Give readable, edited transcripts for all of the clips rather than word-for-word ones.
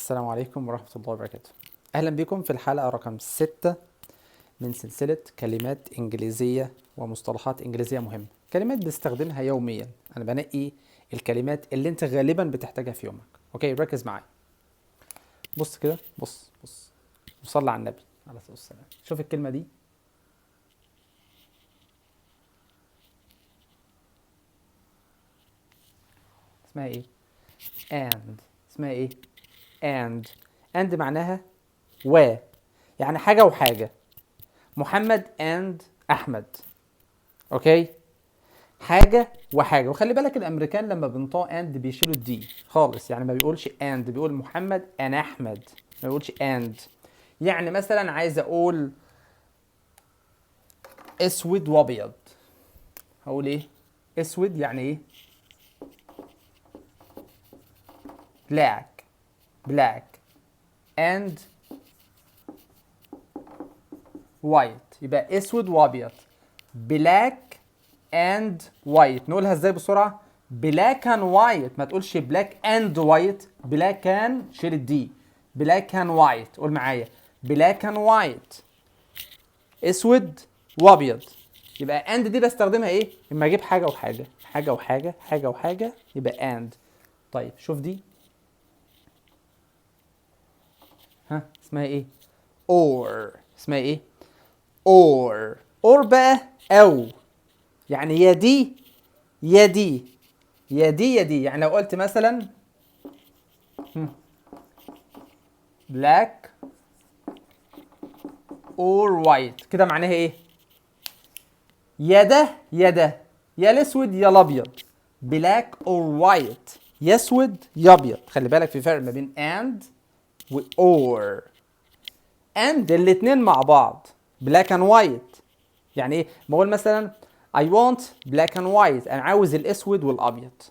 السلام عليكم ورحمة الله وبركاته. أهلا بكم في الحلقة رقم 6 من سلسلة كلمات إنجليزية ومصطلحات إنجليزية مهمة. كلمات بستخدمها يوميا. أنا بنقي الكلمات اللي أنت غالبا بتحتاجها في يومك. أوكي، ركز معايا. بص كده، بص وصلي على النبي عليه الصلاة والسلام. شوف الكلمة دي. اسمها إيه؟ and. اسمها إيه؟ and معناها و، يعني حاجة وحاجة. محمد and أحمد. أوكي؟ حاجة وحاجة. وخلي بالك الأمريكان لما بينطقوا and بيشيلوا الدي خالص، يعني ما بيقولش and، بيقول محمد and أحمد، ما بيقولش and. يعني مثلا عايز أقول أسود وأبيض، هقول إيه؟ أسود يعني إيه؟ black and white، يبقى أسود وأبيض. black and white. نقولها ازاي بسرعة؟ black and white، ما تقولش black and white. black and شيل الدي. black and white. قول معايا black and white، اسود وابيض. يبقى and دي بستخدمها ايه؟ لما اجيب حاجة وحاجة، حاجة وحاجة، حاجة وحاجة، يبقى and. طيب شوف دي، ها اسمها ايه؟ or. اسمها ايه؟ or بقى او، يعني يا دي يا دي يا دي يا دي. يعني لو قلت مثلا black or white، كده معناها ايه؟ يا ده يا ده، يا الاسود يا الابيض. black or white، يا اسود يا ابيض. خلي بالك في فرق ما بين and و or. and الاتنين مع بعض black and white. يعني ايه؟ بقول مثلا I want black and white، انا عاوز الاسود والابيض،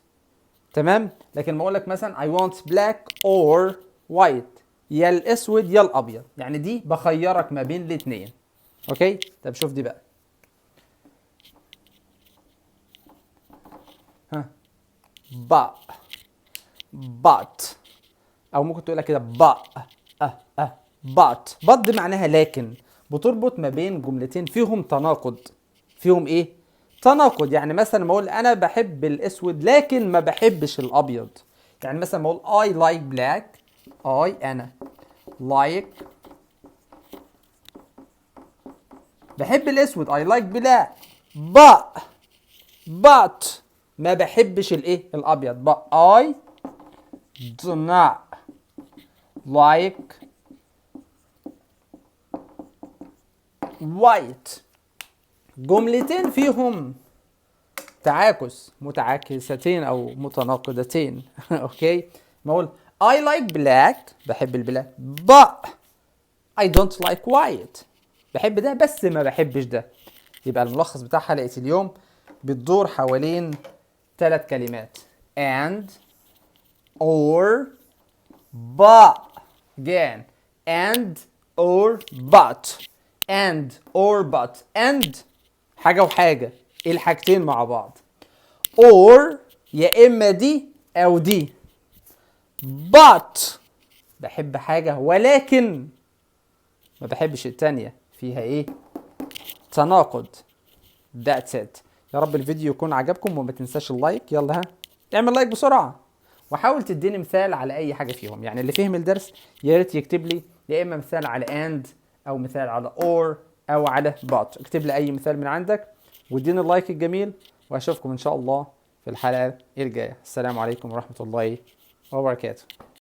تمام؟ لكن ما اقول لك مثلا I want black or white، يا الاسود يا الابيض. يعني دي بخيرك ما بين الاثنين. اوكي؟ طب شوف دي بقى، ها but او ممكن تقولها كده but دي معناها لكن، بتربط ما بين جملتين فيهم تناقض. فيهم ايه؟ تناقض. يعني مثلا ما اقول انا بحب الاسود لكن ما بحبش الابيض. يعني مثلا ما اقول I like black، انا like بحب الاسود I like black، but ما بحبش الايه؟ الابيض. but I do not like white. جملتين فيهم تعاكس، متعاكستين او متناقضتين. اوكي؟ ما اقول I like black، بحب البلاك، but I don't like white، بحب ده بس ما بحبش ده. يبقى الملخص بتاع حلقة اليوم بتدور حوالين 3 كلمات: and or but. again and or but and حاجة وحاجة، ايه الحاجتين مع بعض. or يا اما دي او دي. but بحب حاجة ولكن ما بحبش التانية، فيها ايه؟ تناقض. that's it. يا رب الفيديو يكون عجبكم، وما تنساش اللايك. يلا ها، اعمل لايك بسرعة، وحاول تديني مثال على اي حاجة فيهم. يعني اللي فهم الدرس يا ريت يكتب لي يا اما مثال على and، او مثال على or، او على but. اكتب لي اي مثال من عندك واديني اللايك الجميل، واشوفكم ان شاء الله في الحلقة الجاية. السلام عليكم ورحمة الله وبركاته.